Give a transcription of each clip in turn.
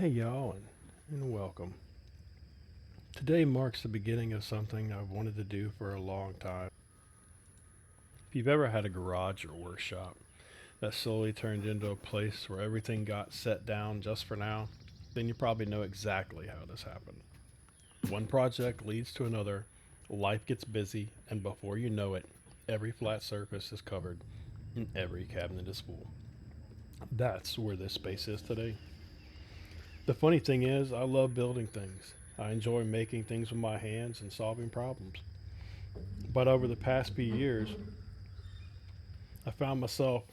Hey y'all, and welcome. Today marks the beginning of something I've wanted to do for a long time. If you've ever had a garage or workshop that slowly turned into a place where everything got set down just for now, then you probably know exactly how this happened. One project leads to another, life gets busy, and before you know it, every flat surface is covered and every cabinet is full. That's where this space is today. The funny thing is, I love building things. I enjoy making things with my hands and solving problems. But over the past few years, I found myself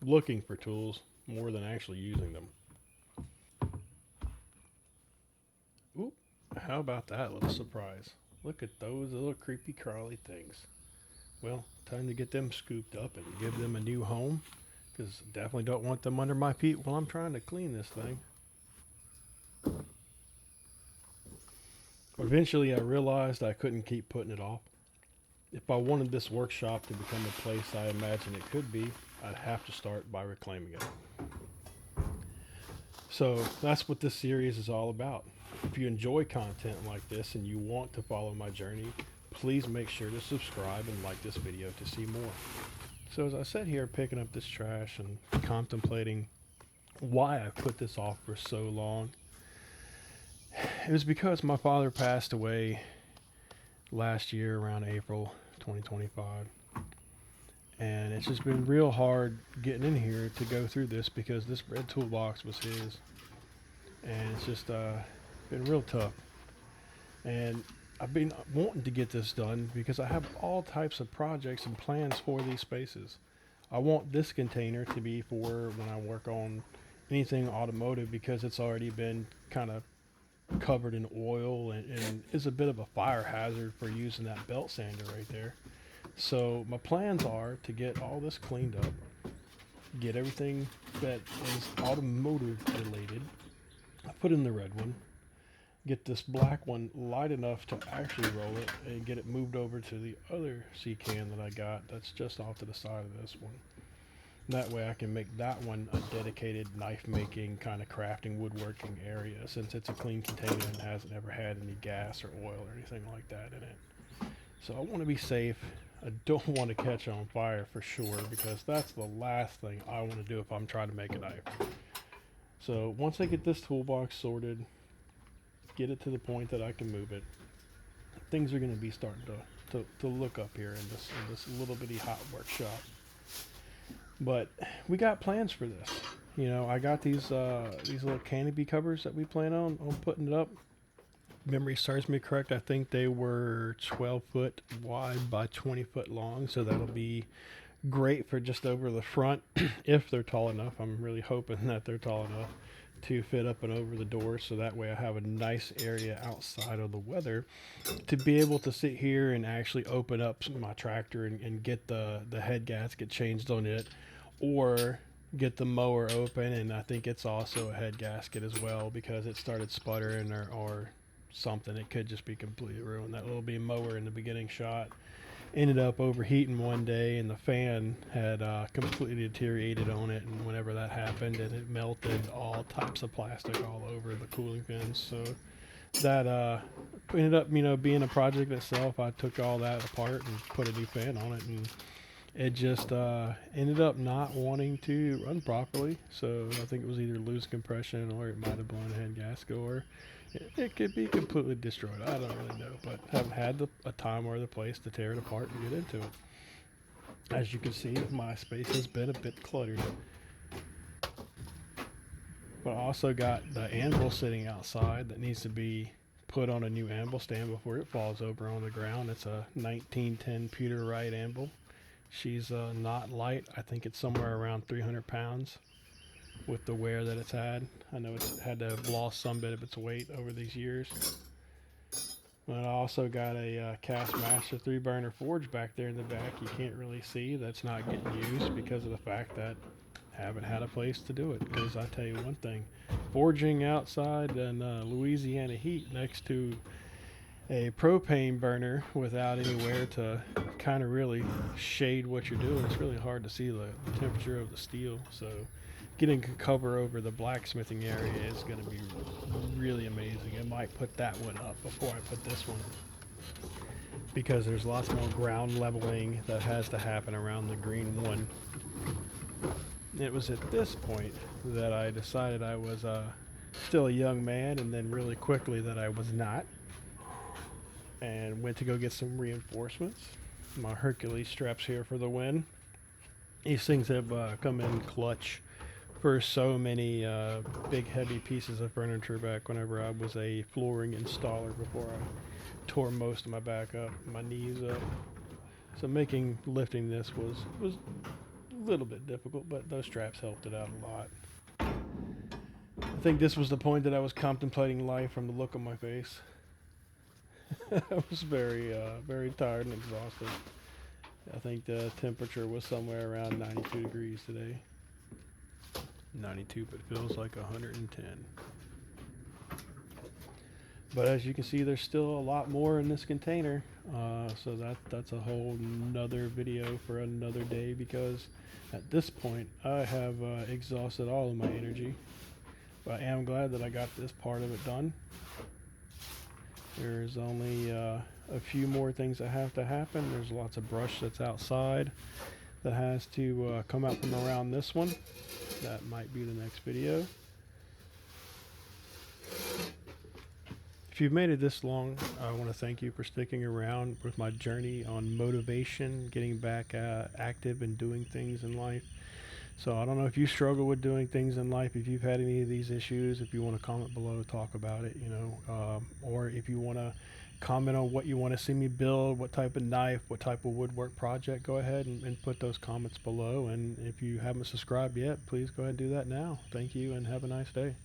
looking for tools more than actually using them. Oop, how about that little surprise? Look at those little creepy crawly things. Well, time to get them scooped up and give them a new home, because definitely don't want them under my feet while I'm trying to clean this thing. Eventually, I realized I couldn't keep putting it off. If I wanted this workshop to become a place I imagined it could be, I'd have to start by reclaiming it. So that's what this series is all about. If you enjoy content like this and you want to follow my journey, please make sure to subscribe and like this video to see more. So as I sit here picking up this trash and contemplating why I put this off for so long, it was because my father passed away last year around April 2025. And it's just been real hard getting in here to go through this because this red toolbox was his, and it's just been real tough. And I've been wanting to get this done because I have all types of projects and plans for these spaces. I want this container to be for when I work on anything automotive because it's already been kind of covered in oil and is a bit of a fire hazard for using that belt sander right there. So my plans are to get all this cleaned up, get everything that is automotive related, put in the red one, get this black one light enough to actually roll it, and get it moved over to the other C can that I got that's just off to the side of this one. That way I can make that one a dedicated knife making kind of crafting woodworking area since it's a clean container and hasn't ever had any gas or oil or anything like that in it. So I want to be safe. I don't want to catch on fire for sure because that's the last thing I want to do if I'm trying to make a knife. So once I get this toolbox sorted, get it to the point that I can move it, things are going to be starting to look up here in this little bitty hot workshop. But we got plans for this. You know, I got these little canopy covers that we plan on putting it up. Memory serves me correct, I think they were 12 foot wide by 20 foot long, so that'll be great for just over the front if they're tall enough. I'm really hoping that they're tall enough to fit up and over the door, so that way I have a nice area outside of the weather to be able to sit here and actually open up my tractor and get the head gasket changed on it, or get the mower open. And I think it's also a head gasket as well because it started sputtering or something. It could just be completely ruined. That little beam mower in the beginning shot ended up overheating one day, and the fan had completely deteriorated on it. And whenever that happened, and it melted all types of plastic all over the cooling fins. So that ended up, being a project itself. I took all that apart and put a new fan on it, and it just ended up not wanting to run properly. So I think it was either loose compression or it might have blown a head gasket, or it could be completely destroyed. I don't really know, but haven't had a time or the place to tear it apart and get into it. As you can see, my space has been a bit cluttered. But I also got the anvil sitting outside that needs to be put on a new anvil stand before it falls over on the ground. It's a 1910 Peter Wright anvil. She's not light. I think it's somewhere around 300 pounds with the wear that it's had. I know it's had to have lost some bit of its weight over these years. But I also got a Cast Master 3-burner forge back there in the back. You can't really see. That's not getting used because of the fact that I haven't had a place to do it. Because I tell you one thing, forging outside in Louisiana heat next to a propane burner without anywhere to kind of really shade what you're doing, it's really hard to see the temperature of the steel. So getting a cover over the blacksmithing area is going to be really amazing. I might put that one up before I put this one, because there's lots more ground leveling that has to happen around the green one. It was at this point that I decided I was still a young man, and then really quickly that I was not, and went to go get some reinforcements. My Hercules straps here for the win. These things have come in clutch for so many big heavy pieces of furniture back whenever I was a flooring installer, before I tore most of my back up, my knees up. So lifting this was a little bit difficult, but those straps helped it out a lot. I think this was the point that I was contemplating life from the look on my face. I was very tired and exhausted. I think the temperature was somewhere around 92 degrees today. 92, but it feels like 110. But as you can see, there's still a lot more in this container. So that's a whole nother video for another day, because at this point I have exhausted all of my energy. But I am glad that I got this part of it done. There's only a few more things that have to happen. There's lots of brush that's outside that has to come out from around this one. That might be the next video. If you've made it this long, I want to thank you for sticking around with my journey on motivation, getting back active and doing things in life. So I don't know if you struggle with doing things in life, if you've had any of these issues. If you want to comment below, talk about it, or if you want to comment on what you want to see me build, what type of knife, what type of woodwork project, go ahead and put those comments below. And if you haven't subscribed yet, please go ahead and do that now. Thank you, and have a nice day.